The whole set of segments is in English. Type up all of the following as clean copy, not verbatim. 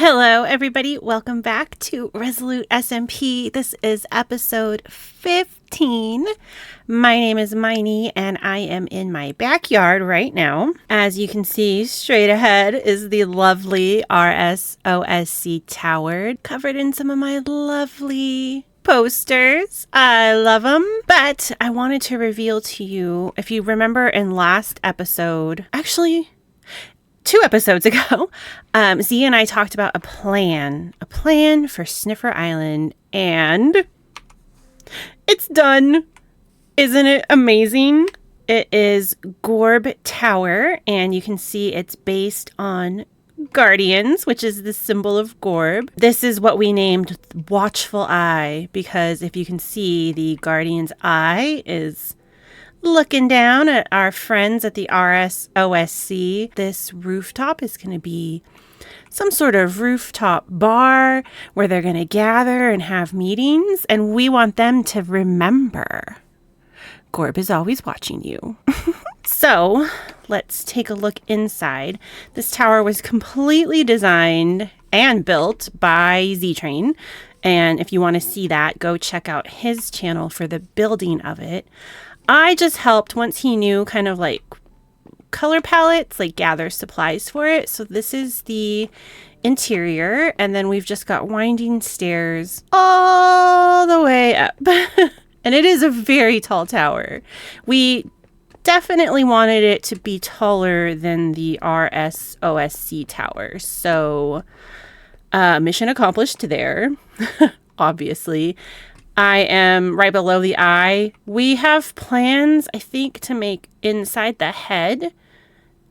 Hello, everybody. Welcome back to Resolute SMP. This is episode 15. My name is Miney, and I am in my backyard right now. As you can see, straight ahead is the lovely RSOSC tower, covered in some of my lovely posters. I love them. But I wanted to reveal to you, if you remember in last episode, actually 2 episodes ago, Z and I talked about a plan for Sniffer Island, and it's done. Isn't it amazing? It is Gorb Tower, and you can see it's based on Guardians, which is the symbol of Gorb. This is what we named Watchful Eye, because if you can see, the Guardian's eye is looking down at our friends at the RSOSC. This rooftop is going to be some sort of rooftop bar where they're going to gather and have meetings, and we want them to remember Gorb is always watching you. So let's take a look inside. This tower was completely designed and built by Z-Train. And if you want to see that, go check out his channel for the building of it. I just helped once he knew kind of like color palettes, like gather supplies for it. So this is the interior, and then we've just got winding stairs all the way up. And it is a very tall tower. We definitely wanted it to be taller than the RSOSC tower. So mission accomplished there, obviously. I am right below the eye. We have plans, I think, to make inside the head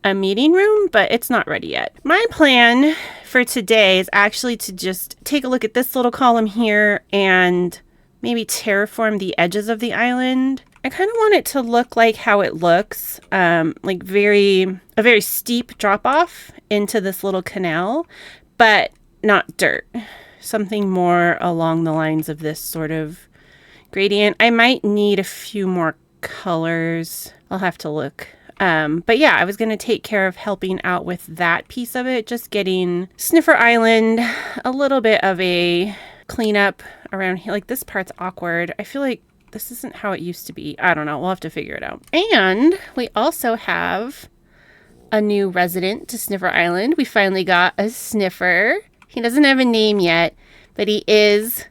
a meeting room, but it's not ready yet. My plan for today is actually to just take a look at this little column here and maybe terraform the edges of the island. I kind of want it to look like how it looks, like a very steep drop off into this little canal, but not dirt. Something more along the lines of this sort of gradient. I might need a few more colors. I'll have to look. But yeah, I was going to take care of helping out with that piece of it, just getting Sniffer Island a little bit of a cleanup around here. Like, this part's awkward. I feel like this isn't how it used to be. I don't know. We'll have to figure it out. And we also have a new resident to Sniffer Island. We finally got a sniffer. He doesn't have a name yet, but he is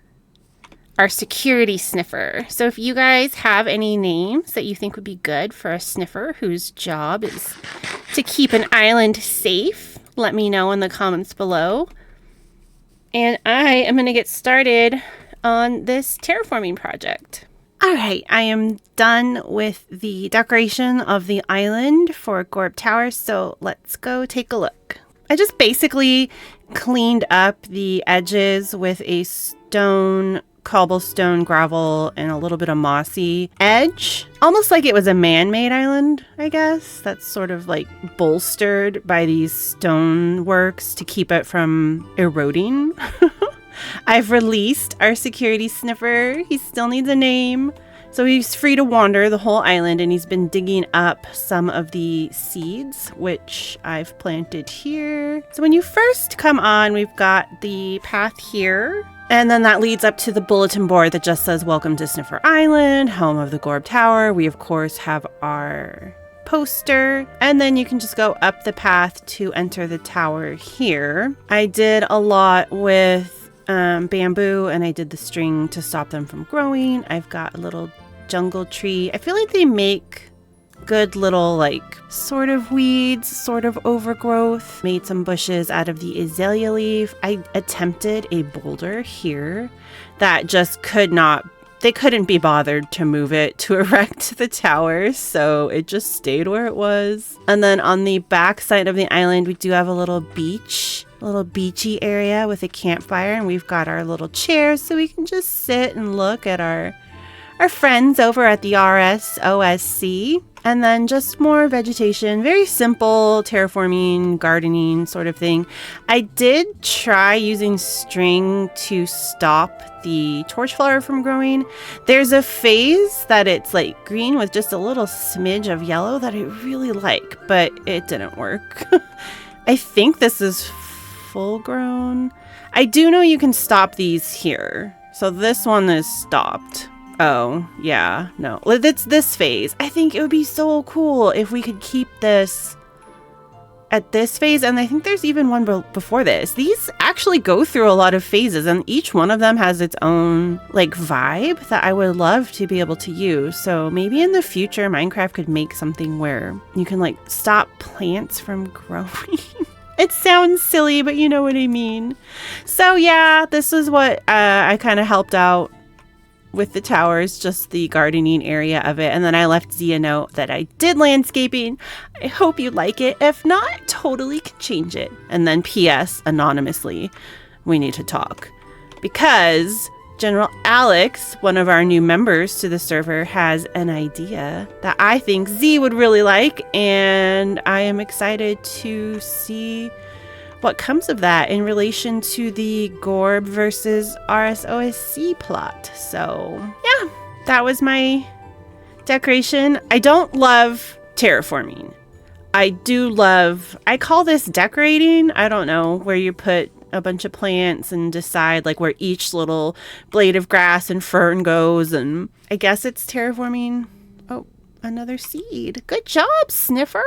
our security sniffer. So if you guys have any names that you think would be good for a sniffer whose job is to keep an island safe, let me know in the comments below. And I am going to get started on this terraforming project. All right, I am done with the decoration of the island for Gorb Tower, so let's go take a look. I just basically cleaned up the edges with a cobblestone, gravel, and a little bit of mossy edge. Almost like it was a man-made island, I guess. That's sort of like bolstered by these stone works to keep it from eroding. I've released our security sniffer. He still needs a name. So he's free to wander the whole island, and he's been digging up some of the seeds, which I've planted here. So when you first come on, we've got the path here, and then that leads up to the bulletin board that just says, "Welcome to Sniffer Island, home of the Gorb Tower." We, of course, have our poster, and then you can just go up the path to enter the tower here. I did a lot with bamboo, and I did the string to stop them from growing. I've got a little jungle tree. I feel like they make good little, like, sort of weeds, sort of overgrowth. Made some bushes out of the azalea leaf. I attempted a boulder here that just they couldn't be bothered to move it to erect the tower, so it just stayed where it was. And then on the back side of the island, we do have a little beachy area with a campfire, and we've got our little chairs so we can just sit and look at our friends over at the RSOSC. And then just more vegetation, very simple terraforming, gardening sort of thing. I did try using string to stop the torch flower from growing. There's a phase that it's like green with just a little smidge of yellow that I really like, but it didn't work. I think this is full grown. I do know you can stop these here. So this one is stopped. Oh, yeah, no. It's this phase. I think it would be so cool if we could keep this at this phase. And I think there's even one before this. These actually go through a lot of phases, and each one of them has its own like vibe that I would love to be able to use. So maybe in the future, Minecraft could make something where you can like stop plants from growing. It sounds silly, but you know what I mean. So yeah, this is what I kind of helped out with the towers, just the gardening area of it. And then I left Z a note that I did landscaping. I hope you like it. If not, totally can change it. And then PS, anonymously, we need to talk. Because General Alex, one of our new members to the server, has an idea that I think Z would really like. And I am excited to see what comes of that in relation to the Gorb versus RSOSC plot. So yeah, that was my decoration. I don't love terraforming. I call this decorating. I don't know, where you put a bunch of plants and decide like where each little blade of grass and fern goes, and I guess it's terraforming. Oh, another seed. Good job, Sniffer.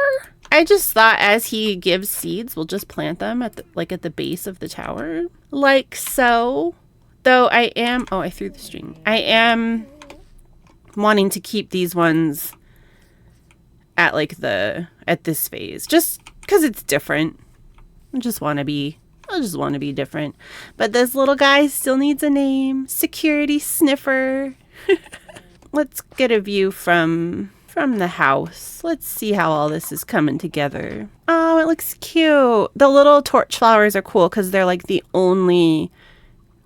I just thought as he gives seeds, we'll just plant them at the base of the tower. Like so. Though I threw the string. I am wanting to keep these ones at this phase. Just because it's different. I just want to be different. But this little guy still needs a name. Security Sniffer. Let's get a view from the house. Let's see how all this is coming together. Oh, it looks cute. The little torch flowers are cool because they're like the only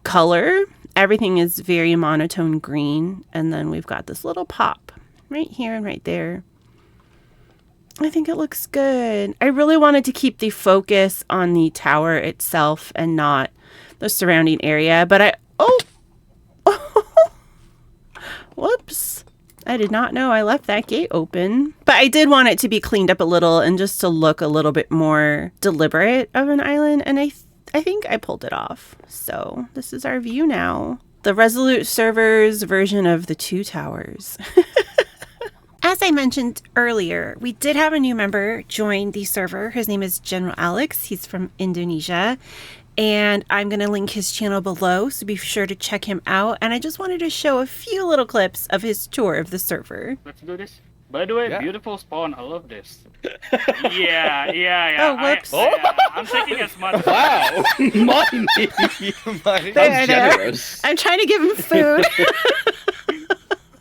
color. Everything is very monotone green. And then we've got this little pop right here and right there. I think it looks good. I really wanted to keep the focus on the tower itself and not the surrounding area. But whoops. I did not know I left that gate open. But I did want it to be cleaned up a little and just to look a little bit more deliberate of an island. And I think I pulled it off. So this is our view now. The Resolute server's version of the two towers. As I mentioned earlier, we did have a new member join the server. His name is General Alex. He's from Indonesia. And I'm going to link his channel below, so be sure to check him out. And I just wanted to show a few little clips of his tour of the server. Let's do this. By the way, beautiful spawn. I love this. Yeah. Oh, whoops. I'm taking as much. Wow. Money. That's generous. I'm trying to give him food.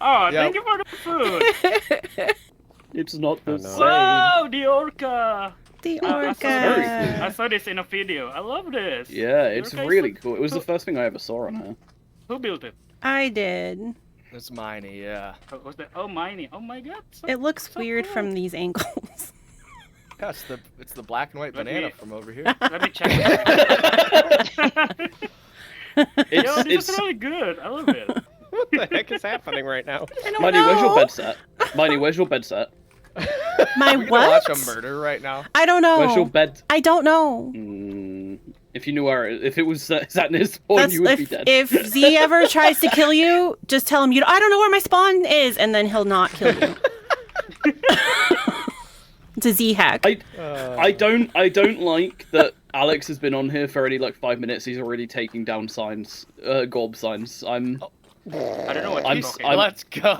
Oh, thank you for the food. It's not the same. Wow, the orca. The orca. I saw this in a video. I love this. Yeah, it's really cool. It was the first thing I ever saw on her. Who built it? I did. It's Miney, yeah. Was that? Oh, Miney. Oh my God. It looks so weird cool. from these angles. Yeah, it's the black and white banana from over here. Let me check. Yo, this is really good. I love it. What the heck is happening right now? Miney, where's your bed set? Miney, where's your bed set? My We're what? gonna watch a murder right now. I don't know. Where's your bed? I don't know. If you knew where, if it was sat near spawn, you would be dead. If Z ever tries to kill you, just tell him I don't know where my spawn is, and then he'll not kill you. It's a Z hack. I don't like that Alex has been on here for already like 5 minutes. He's already taking down signs, Gorb signs. I don't know what you're talking about. Let's go.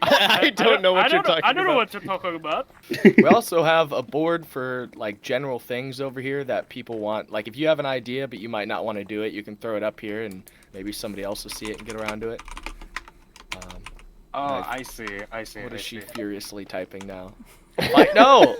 I don't know what you're talking about. I don't know what you're talking about. We also have a board for like general things over here that people want. Like if you have an idea but you might not want to do it, you can throw it up here and maybe somebody else will see it and get around to it. I see. What is she furiously typing now? Like, no!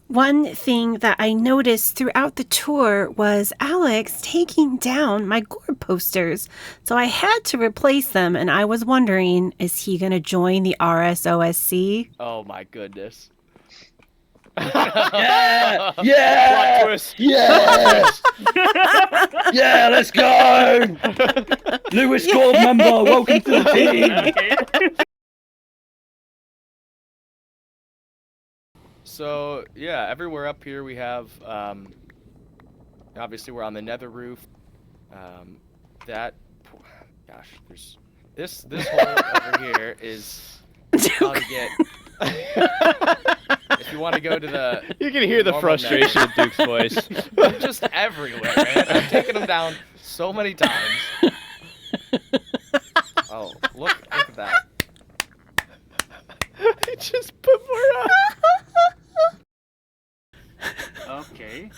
One thing that I noticed throughout the tour was Alex taking down my Gorb posters. So I had to replace them, and I was wondering, is he going to join the RSOSC? Oh my goodness. Yeah! Plot twist. Yes! Yeah, let's go! Lewis Gorb member, welcome to the team! Okay. So yeah, everywhere up here we have. Obviously, we're on the nether roof. That, gosh, there's this hole over here is how to get. If you want to go to the, You can hear the normal frustration in nether. Duke's voice. They're just everywhere, man. I've taken them down so many times. Oh, look at that. I just put more up. Okay.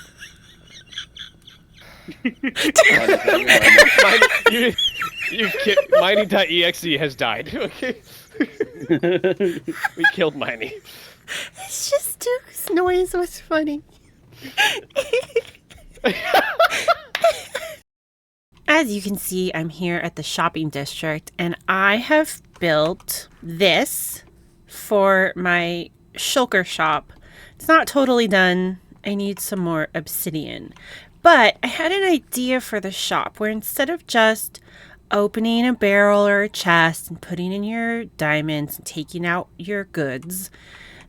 Mining.exe has died. Okay. We killed Miney. It's just Duke's noise was funny. As you can see, I'm here at the shopping district, and I have built this for my shulker shop. It's not totally done. I need some more obsidian. But I had an idea for the shop where instead of just opening a barrel or a chest and putting in your diamonds and taking out your goods,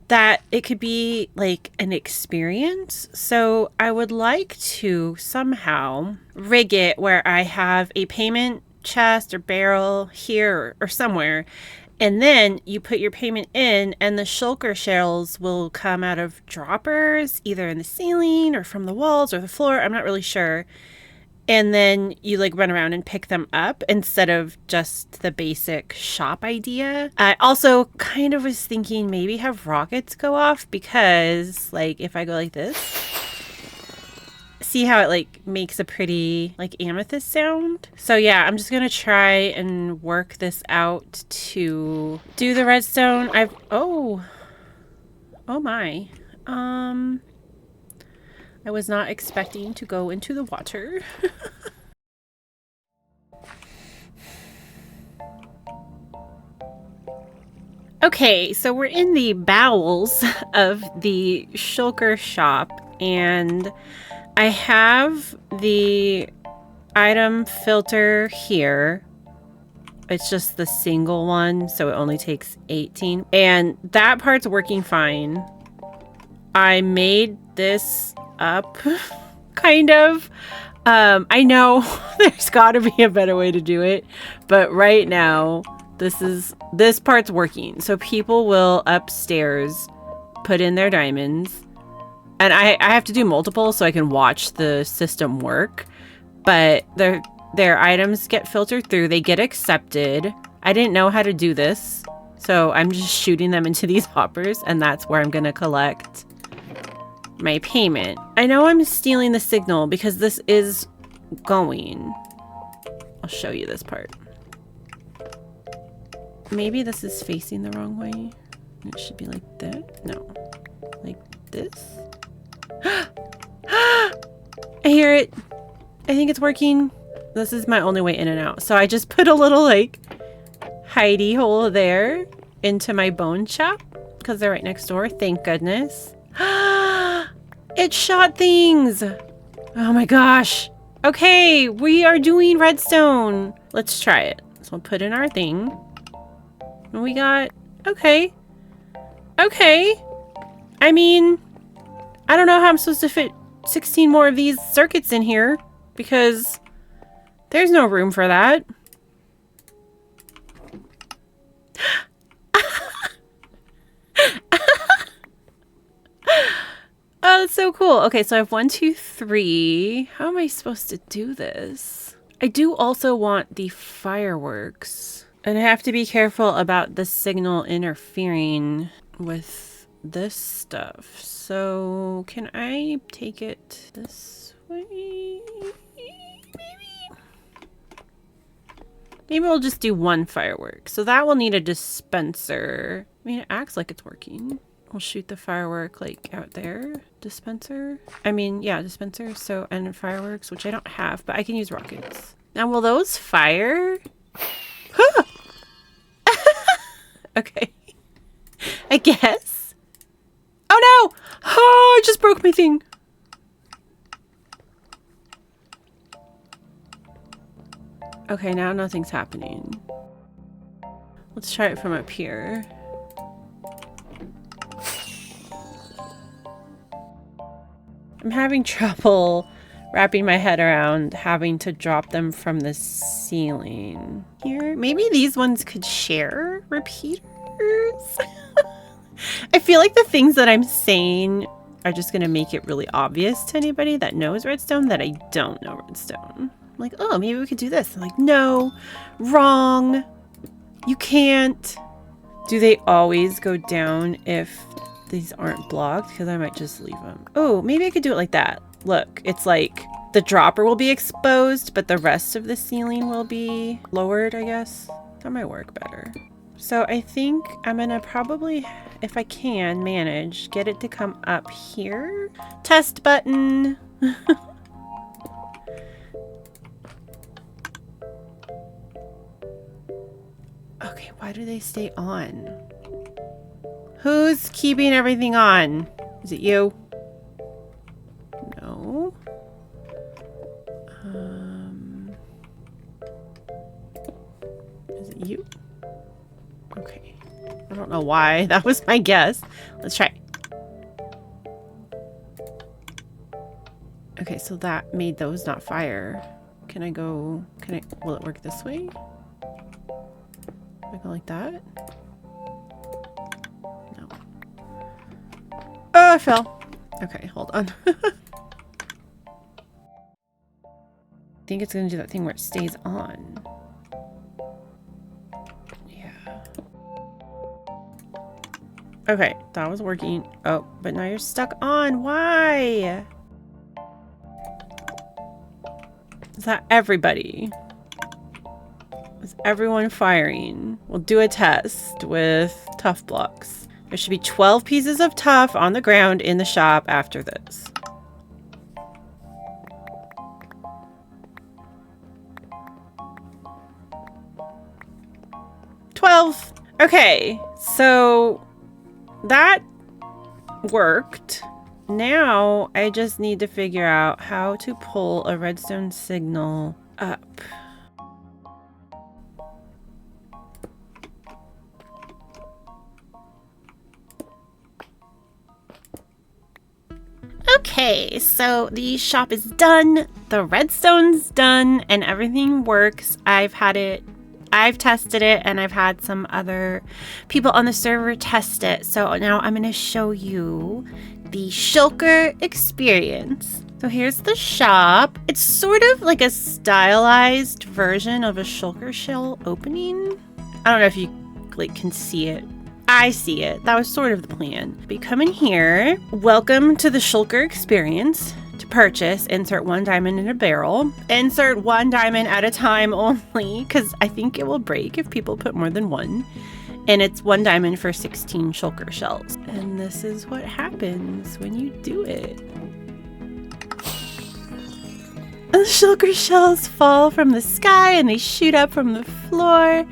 that it could be like an experience. So I would like to somehow rig it where I have a payment chest or barrel here or somewhere, and then you put your payment in and the shulker shells will come out of droppers either in the ceiling or from the walls or the floor. I'm not really sure. And then you like run around and pick them up instead of just the basic shop idea. I also kind of was thinking maybe have rockets go off because like if I go like this, see how it like makes a pretty like amethyst sound? So yeah, I'm just gonna try and work this out to do the redstone. Oh my. I was not expecting to go into the water. Okay, so we're in the bowels of the shulker shop, and I have the item filter here. It's just the single one, so it only takes 18. And that part's working fine. I made this up, kind of. I know there's got to be a better way to do it, but right now this part's working. So people will upstairs put in their diamonds, and I have to do multiple so I can watch the system work. But their items get filtered through, they get accepted. I didn't know how to do this, so I'm just shooting them into these hoppers, and that's where I'm gonna collect my payment. I know I'm stealing the signal because this is going. I'll show you this part. Maybe this is facing the wrong way. It should be like that. No. Like this. I hear it. I think it's working. This is my only way in and out. So I just put a little like hidey hole there into my bone shop because they're right next door. Thank goodness. It shot things. Oh my gosh. Okay, we are doing redstone. Let's try it. So we'll put in our thing. And we got, okay. Okay. I mean, I don't know how I'm supposed to fit 16 more of these circuits in here because there's no room for that. Oh, that's so cool. Okay, so I have 1, 2, 3. How am I supposed to do this? I do also want the fireworks. And I have to be careful about the signal interfering with this stuff. So can I take it this way? Maybe we'll just do one firework. So that will need a dispenser. I mean, it acts like it's working. We'll shoot the firework like out there. Dispenser. I mean, yeah, dispenser. So, and fireworks, which I don't have, but I can use rockets. Now, will those fire? Okay. I guess. Oh no! Oh, I just broke my thing. Okay, now nothing's happening. Let's try it from up here. I'm having trouble wrapping my head around having to drop them from the ceiling. Here, maybe these ones could share repeaters? I feel like the things that I'm saying are just going to make it really obvious to anybody that knows Redstone that I don't know Redstone. I'm like, oh, maybe we could do this. I'm like, no, wrong. You can't. Do they always go down if these aren't blocked? Because I might just leave them. Oh, maybe I could do it like that. Look, it's like the dropper will be exposed, but the rest of the ceiling will be lowered, I guess. That might work better. So I think I'm gonna probably, if I can manage, get it to come up here. Test button. Okay, why do they stay on? Who's keeping everything on? Is it you? No. Is it you? Okay. I don't know why. That was my guess. Let's try. Okay, so that made those not fire. Can I go... Will it work this way? I go like that? No. Oh, I fell. Okay, hold on. I think it's gonna do that thing where it stays on. Yeah. Okay, that was working. Oh, but now you're stuck on. Why? Is that everybody? Is everyone firing? We'll do a test with tough blocks. There should be 12 pieces of tough on the ground in the shop after this. Okay, so that worked. Now I just need to figure out how to pull a redstone signal up. Okay, so the shop is done, the redstone's done, and everything works. I've tested it, and I've had some other people on the server test it. So now I'm going to show you the shulker experience. So here's the shop. It's sort of like a stylized version of a shulker shell opening. I don't know if you can see it. I see it. That was sort of the plan. But you come in here. Welcome to the shulker experience. To purchase, insert 1 diamond in a barrel. Insert 1 diamond at a time only, because I think it will break if people put more than 1. And it's 1 diamond for 16 shulker shells. And this is what happens when you do it. The shulker shells fall from the sky and they shoot up from the floor.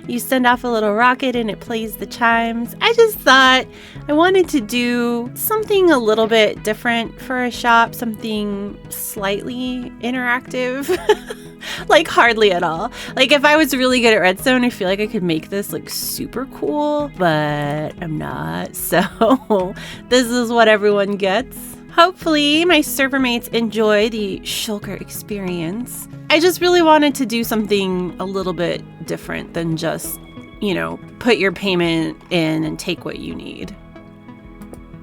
You send off a little rocket and it plays the chimes. I just thought I wanted to do something a little bit different for a shop, something slightly interactive. Like hardly at all. Like if I was really good at redstone, I feel like I could make this like super cool, but I'm not. So this is what everyone gets. Hopefully my server mates enjoy the shulker experience. I just really wanted to do something a little bit different than just, you know, put your payment in and take what you need.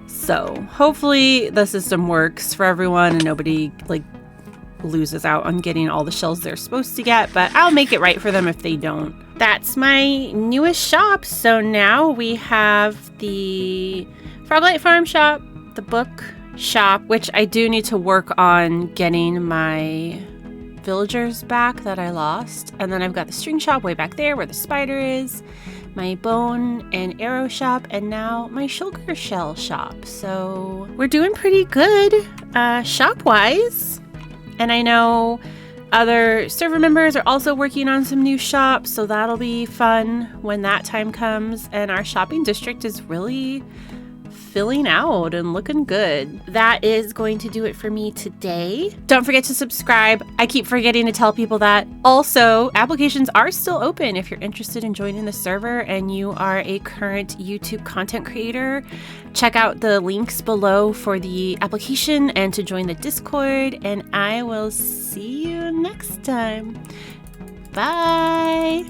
So hopefully the system works for everyone and nobody like loses out on getting all the shells they're supposed to get, but I'll make it right for them if they don't. That's my newest shop. So now we have the Froglight Farm shop, the book shop, which I do need to work on getting my villagers back that I lost. And then I've got the string shop way back there where the spider is, my bone and arrow shop, and now my shulker shell shop. So we're doing pretty good shop-wise. And I know other server members are also working on some new shops, so that'll be fun when that time comes. And our shopping district is really filling out and looking good. That is going to do it for me today. Don't forget to subscribe. I keep forgetting to tell people that. Also, applications are still open if you're interested in joining the server and you are a current YouTube content creator. Check out the links below for the application and to join the Discord, and I will see you next time. Bye.